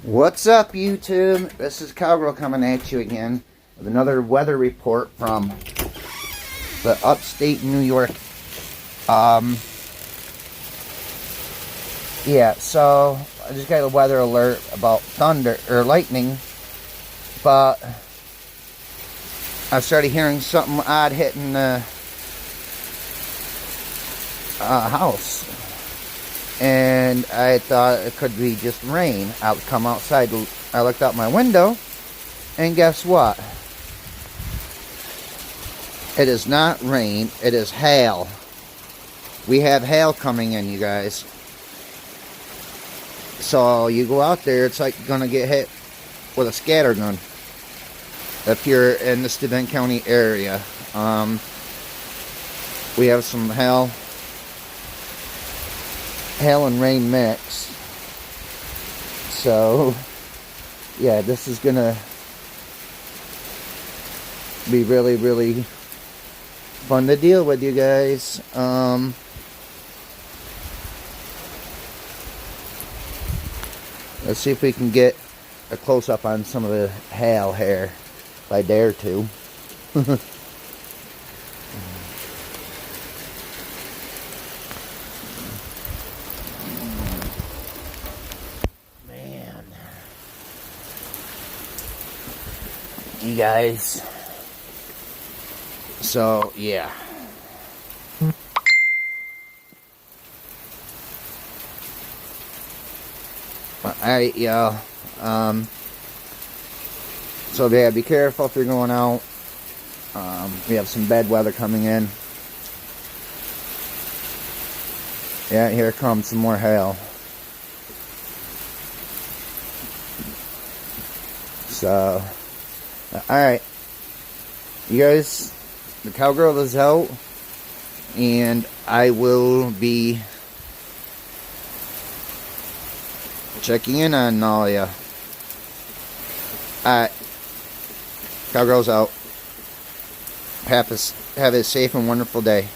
What's up, YouTube? This is Cowgirl coming at you again with another weather report from the upstate New York. Yeah, so I just got a weather alert about thunder or lightning, but I started hearing something odd hitting the house. And I thought it could be just rain. I would come outside, I looked out my window, and guess what? It is not rain, it is hail. We have hail coming in, you guys. So you go out there, it's like you're gonna get hit with a scatter gun if you're in the Steuben County area. We have some hail and rain mix. So yeah, this is gonna be really fun to deal with, you guys. Let's see if we can get a close-up on some of the hail here, if I dare to. Man, you guys. So yeah. Alright, y'all. So yeah, be careful if you're going out. We have some bad weather coming in. Yeah, here comes some more hail. So, alright. You guys, the Cowgirl is out. And I will be checking in on all ya. Alright. Cowgirl's out. Have a safe and wonderful day.